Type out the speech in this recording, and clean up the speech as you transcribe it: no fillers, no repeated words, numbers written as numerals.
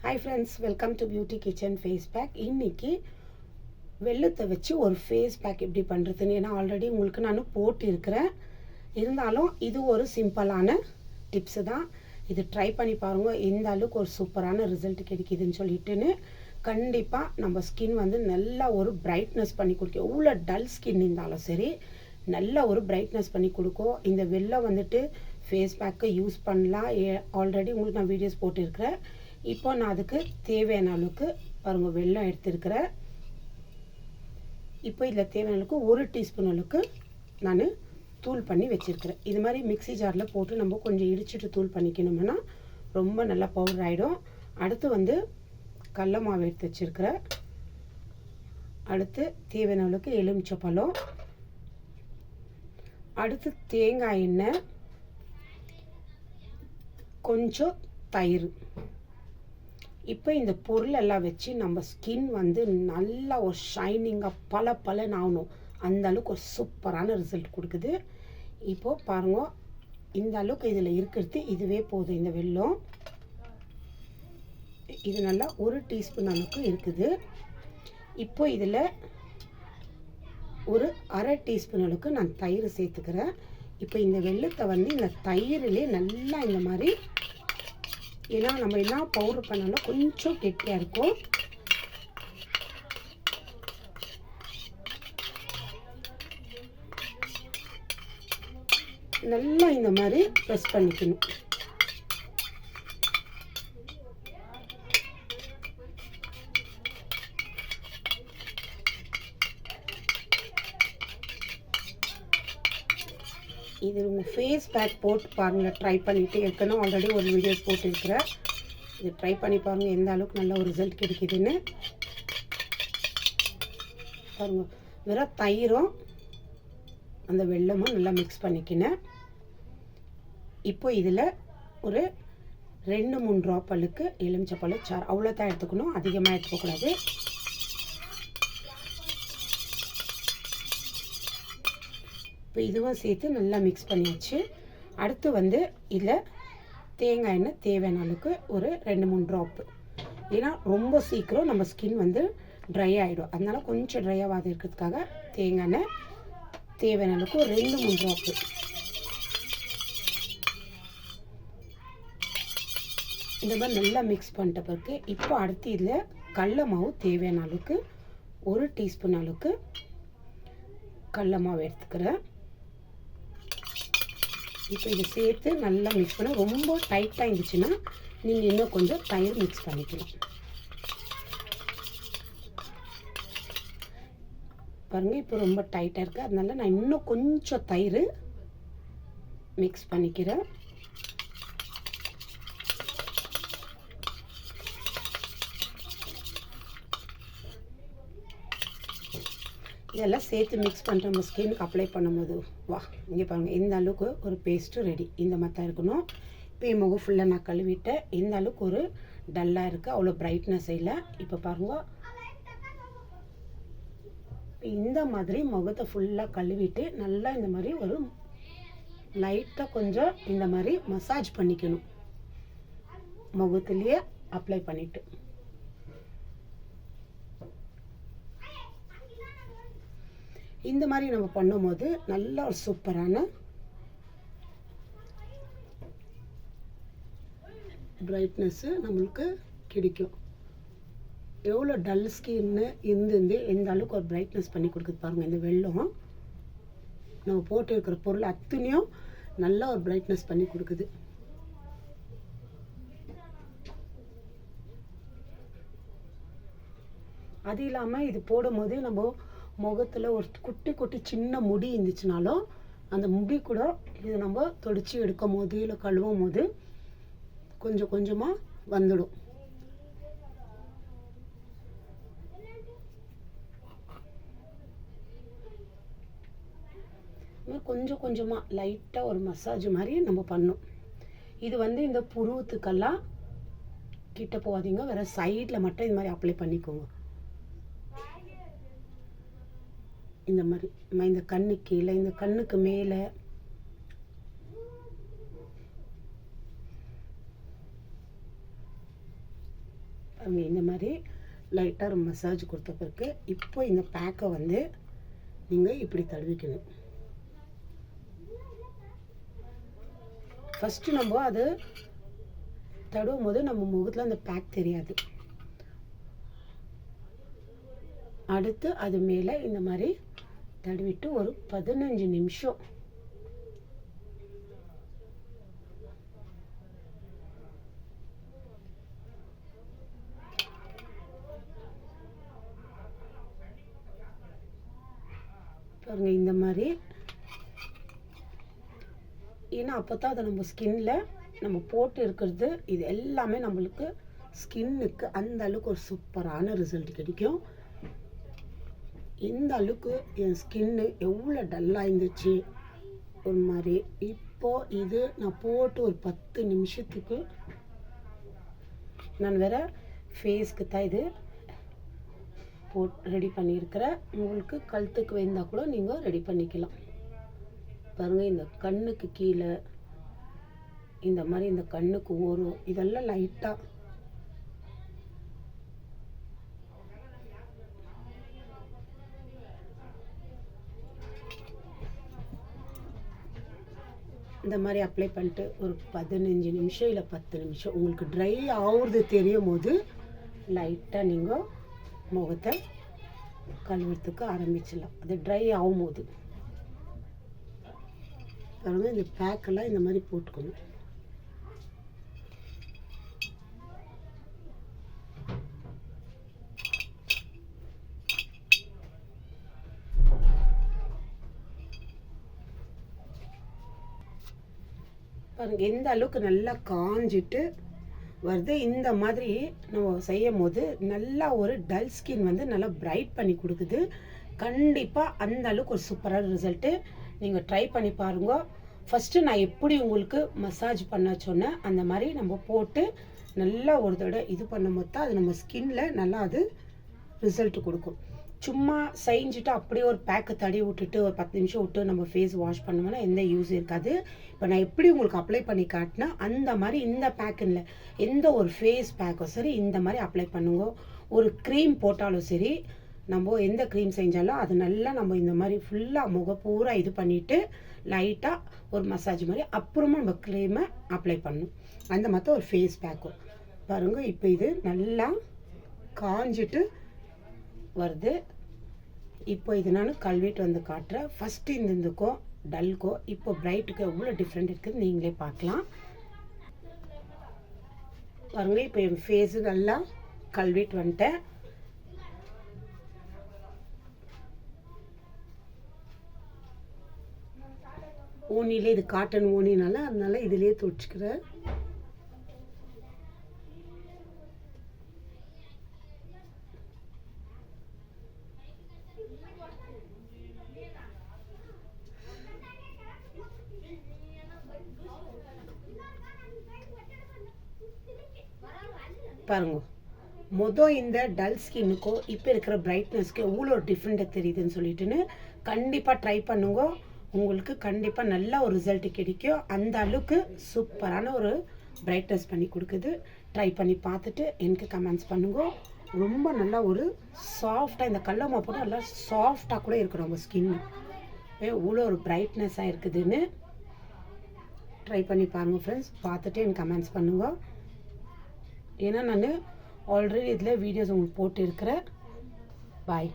Hi friends, welcome to beauty kitchen face pack. இன்றைக்கி வெள்ளத்தை வச்சு ஒரு ஃபேஸ் பேக் எப்படி பண்ணுறதுன்னு, ஏன்னா ஆல்ரெடி உங்களுக்கு நான் போட்டிருக்கிறேன். இருந்தாலும் இது ஒரு சிம்பிளான டிப்ஸு தான். இது ட்ரை பண்ணி பாருங்கள், எந்த அளவுக்கு ஒரு சூப்பரான ரிசல்ட் கிடைக்குதுன்னு சொல்லிட்டுன்னு. கண்டிப்பாக நம்ம ஸ்கின் வந்து நல்லா ஒரு பிரைட்னஸ் பண்ணி கொடுக்கும். எவ்வளோ டல் ஸ்கின் இருந்தாலும் சரி, நல்லா ஒரு பிரைட்னஸ் பண்ணி கொடுக்கும். இந்த வெள்ளம் வந்துட்டு ஃபேஸ் பேக்கை யூஸ் பண்ணலாம். ஆல்ரெடி உங்களுக்கு நான் வீடியோஸ் போட்டிருக்கிறேன். இப்போ நான் அதுக்கு தேவையான அளவுக்கு பாருங்கள் வெல்லம் எடுத்துருக்கிறேன். இப்போ இதில் தேவையான அளவுக்கு 1 டீஸ்பூன் அளவுக்கு நான் தூள் பண்ணி வச்சுருக்கிறேன். இது மாதிரி மிக்ஸி ஜாரில் போட்டு நம்ம கொஞ்சம் இடிச்சிட்டு தூள் பண்ணிக்கணும்னா ரொம்ப நல்லா பவுடர் ஆகிடும். அடுத்து வந்து கடல மாவு எடுத்து வச்சுருக்கிறேன். அடுத்து தேவையான அளவுக்கு எலுமிச்சப்பழம், அடுத்து தேங்காய் எண்ணெய், கொஞ்சம் தயிர். இப்போ இந்த பொருள் எல்லாம் வச்சு நம்ம ஸ்கின் வந்து நல்லா ஒரு ஷைனிங்காக பல ஆகணும். அந்த அளவுக்கு ஒரு சூப்பரான ரிசல்ட் கொடுக்குது. இப்போது பாருங்க, இந்த அளவுக்கு இதில் இருக்கிறது இதுவே போதும். இந்த வெல்லம் இது நல்லா 1 டீஸ்பூன் அளவுக்கு இருக்குது. இப்போ இதில் ஒரு அரை டீஸ்பூன் அளவுக்கு நான் தயிர் சேர்த்துக்கிறேன். இப்போ இந்த வெல்லத்தை வந்து இந்த தயிரிலே நல்லா இந்த மாதிரி, ஏன்னா நம்ம என்ன பவுடர் பண்ணாலும் கொஞ்சம் கெட்டியாக இருக்கும். நல்லா இந்த மாதிரி ப்ரெஸ் பண்ணிக்கணும். இது உங்கள் ஃபேஸ் பேக் போட்டு பாருங்கள், ட்ரை பண்ணிவிட்டு. ஏற்கனவே ஆல்ரெடி ஒரு வீடியோஸ் போட்டுருக்கிறேன். இது ட்ரை பண்ணி பாருங்கள் எந்த அளவுக்கு நல்ல ஒரு ரிசல்ட் கிடைக்குதுன்னு. பாருங்கள், வெறும் தயிரும் அந்த வெல்லமும் நல்லா மிக்ஸ் பண்ணிக்கினேன். இப்போ இதில் ஒரு 2-3 ட்ராப் அளவுக்கு எலுமிச்சப்பழம் சாறு, அவ்வளோதான் எடுத்துக்கணும், அதிகமாக எடுத்துக்கக்கூடாது. இப்போ இதுவும் சேர்த்து நல்லா மிக்ஸ் பண்ணியாச்சு. அடுத்து வந்து இதில் தேங்காய் எண்ணெய் தேவையான அளவுக்கு ஒரு 2-3 ட்ராப்பு. ஏன்னா ரொம்ப சீக்கிரம் நம்ம ஸ்கின் வந்து ட்ரை ஆகிடும். அதனால் கொஞ்சம் ட்ரை ஆகாது இருக்கிறதுக்காக தேங்காய் எண்ணெய் தேவையான அளவுக்கு ஒரு 2-3 ட்ராப்பு. இந்த மாதிரி நல்லா மிக்ஸ் பண்ணிட்ட பிறகு இப்போ அடுத்து இதில் கடல மாவு தேவையான அளவுக்கு 1 டீஸ்பூன் அளவுக்கு கடல மாவு எடுத்துக்கிறேன். இப்போ இதை சேர்த்து நல்லா மிக்ஸ் பண்ண. ரொம்ப டைட்டாக இருந்துச்சுன்னா நீங்கள் இன்னும் கொஞ்சம் தயிர் மிக்ஸ் பண்ணிக்கலாம். பாருங்கள், இப்போ ரொம்ப டைட்டாக இருக்குது, அதனால நான் இன்னும் கொஞ்சம் தயிர் மிக்ஸ் பண்ணிக்கிறேன். இதெல்லாம் சேர்த்து மிக்ஸ் பண்ணிட்டு நம்ம ஸ்கின்னுக்கு அப்ளை பண்ணும்போது வா, இங்கே பாருங்கள் இந்த அளவுக்கு ஒரு பேஸ்ட்டு ரெடி. இந்த மாதிரி தான் இருக்கணும். இப்போ என் முகம் ஃபுல்லாக நான் கழுவிட்டேன். இந்த அளவுக்கு ஒரு டல்லாக இருக்குது, அவ்வளோ பிரைட்னஸ் இல்லை. இப்போ பாருங்க, இந்த மாதிரி முகத்தை ஃபுல்லாக கழுவிட்டு நல்லா இந்த மாதிரி ஒரு லைட்டாக கொஞ்சம் இந்த மாதிரி மசாஜ் பண்ணிக்கணும், முகத்துலேயே அப்ளை பண்ணிவிட்டு. இந்த மாதிரி நம்ம பண்ணும்போது நல்ல ஒரு சூப்பரான பிரைட்னஸ்ஸு நம்மளுக்கு கிடைக்கும். எவ்வளோ டல் ஸ்கின்னு இருந்து எந்த அளவுக்கு ஒரு பிரைட்னஸ் பண்ணி கொடுக்குது பாருங்கள். இந்த வெல்லம் நம்ம போட்டு இருக்கிற பொருள் அத்தனையும் நல்லா ஒரு பிரைட்னஸ் பண்ணி கொடுக்குது. அது இல்லாமல் இது போடும்போது நம்ம முகத்தில் ஒரு குட்டி சின்ன முடி இருந்துச்சுனாலும் அந்த முடி கூட இது நம்ம தொடச்சி எடுக்கும் போது இல்லை கழுவும் போது கொஞ்சம் கொஞ்சமாக வந்துடும். கொஞ்சம் கொஞ்சமாக லைட்டாக ஒரு மசாஜ் மாதிரி நம்ம பண்ணணும். இது வந்து இந்த புருவத்துக்கெல்லாம் கிட்ட போகாதீங்க, வேறு சைடில் மட்டும் இது மாதிரி அப்ளை பண்ணிக்கோங்க. இந்த மாதிரி இந்த கண்ணு கீழே, இந்த கண்ணுக்கு மேலே, அங்கே இந்த மாதிரி லைட்டாக ஒரு மசாஜ் கொடுத்த பிறகு இப்போ இந்த பேக்கை வந்து நீங்கள் இப்படி தடவிக்கணும். ஃபஸ்ட்டு நம்ம அது தடவும் போது நம்ம முகத்தில் அந்த பேக் தெரியாது. அடுத்து அது மேலே இந்த மாதிரி தடவிட்டு ஒரு 15 நிமிஷம் பாருங்க இந்த மாதிரி. ஏன்னா அப்போ தான் அதை நம்ம ஸ்கின்ல நம்ம போட்டு இருக்கிறது இது எல்லாமே நம்மளுக்கு ஸ்கின்னுக்கு அந்த அளவுக்கு ஒரு சூப்பரான ரிசல்ட் கிடைக்கும். இந்த அளவுக்கு என் ஸ்கின்னு எவ்வளோ டல்லாக இருந்துச்சு ஒரு மாதிரி. இப்போது இது நான் போட்டு ஒரு 10 நிமிஷத்துக்கு நான் வேற ஃபேஸ்க்கு தான் இது ரெடி பண்ணியிருக்கிறேன். உங்களுக்கு கழுத்துக்கு வேண்டால் கூட நீங்கள் ரெடி பண்ணிக்கலாம். பாருங்கள் இந்த கண்ணுக்கு கீழே இந்த மாதிரி இந்த கண்ணுக்கு ஓரம் இதெல்லாம் லைட்டாக இந்த மாதிரி அப்ளை பண்ணிட்டு ஒரு 15 நிமிஷம் இல்லை 10 நிமிஷம் உங்களுக்கு ட்ரை ஆகுறது தெரியும் போது லைட்டாக நீங்கள் முகத்தை கழுவுறதுக்கு ஆரம்பிச்சிடலாம். அது ட்ரை ஆகும் போது பாருங்கள் இந்த பேக்கெல்லாம் இந்த மாதிரி போட்டுக்கணும். பாருங்க எந்த அளவுக்கு நல்லா காஞ்சிட்டு வருது. இந்த மாதிரி நம்ம செய்யும் போது நல்லா ஒரு டல் ஸ்கின் வந்து நல்லா பிரைட் பண்ணி கொடுக்குது. கண்டிப்பாக அந்த அளவுக்கு ஒரு சூப்பரான ரிசல்ட்டு. நீங்கள் ட்ரை பண்ணி பாருங்க. ஃபஸ்ட்டு நான் எப்படி உங்களுக்கு மசாஜ் பண்ண சொன்னேன் அந்த மாதிரி நம்ம போட்டு நல்லா ஒரு தடவை இது பண்ணும்போது தான் அது நம்ம ஸ்கின்ல நல்லா அது ரிசல்ட் கொடுக்கும். சும்மா செஞ்சுட்டு அப்படியே ஒரு பேக்கை தடி விட்டுட்டு ஒரு 10 நிமிஷம் விட்டு நம்ம ஃபேஸ் வாஷ் பண்ணோம்னா எந்த யூஸ் இருக்காது. இப்போ நான் எப்படி உங்களுக்கு அப்ளை பண்ணி காட்டினா அந்த மாதிரி இந்த பேக்குன்னு எந்த ஒரு ஃபேஸ் பேக்கோ சரி இந்த மாதிரி அப்ளை பண்ணுங்க. ஒரு க்ரீம் போட்டாலும் சரி நம்ம எந்த க்ரீம் செஞ்சாலும் அது நல்லா நம்ம இந்த மாதிரி ஃபுல்லாக முகம் பூரா இது பண்ணிவிட்டு லைட்டாக ஒரு மசாஜ் மாதிரி அப்புறமா நம்ம க்ரீமை அப்ளை பண்ணணும். அந்த மாதிரி ஒரு ஃபேஸ் பேக்கும் பாருங்கள். இப்போ இது நல்லா காஞ்சிட்டு வருது. இப்போ இது நான் கழுவிட்டு வந்து காட்டுறேன். ஃபஸ்ட்டு இதுக்கும் டல்க்கோ இப்போ பிரைட்டுக்கு எவ்வளோ டிஃப்ரெண்ட் இருக்குது நீங்களே பார்க்கலாம். பாருங்க இப்போ என் ஃபேஸு நல்லா கழுவிட்டு வந்துட்டேன். ஓனிலே இது காட்டன் ஓனினால அதனால இதுலேயே துவைச்சிக்கிறேன். பாருங்க இந்த டல் ஸ்கின்னுக்கோ இப்போ இருக்கிற பிரைட்னஸ்க்கு எவ்வளோ டிஃப்ரெண்ட்டாக தெரியுதுன்னு சொல்லிட்டுன்னு கண்டிப்பாக ட்ரை பண்ணுங்க. உங்களுக்கு கண்டிப்பாக நல்ல ஒரு ரிசல்ட் கிடைக்கும். அந்த அளவுக்கு சூப்பரான ஒரு பிரைட்னஸ் பண்ணி கொடுக்குது. ட்ரை பண்ணி பார்த்துட்டு எனக்கு கமெண்ட்ஸ் பண்ணுங்க. ரொம்ப நல்லா ஒரு சாஃப்டாக இந்த கடலை போட்டு நல்லா சாஃப்டாக கூட இருக்குது நம்ம ஸ்கின்னு. எவ்வளோ ஒரு பிரைட்னஸாக இருக்குதுன்னு ட்ரை பண்ணி பாருங்கள் ஃப்ரெண்ட்ஸ். பார்த்துட்டு எனக்கு கமெண்ட்ஸ் பண்ணுங்க. ஏன்னா நான் ஆல்ரெடி இதில் வீடியோஸ் உங்களுக்கு போட்டு இருக்கிறேன். பாய்.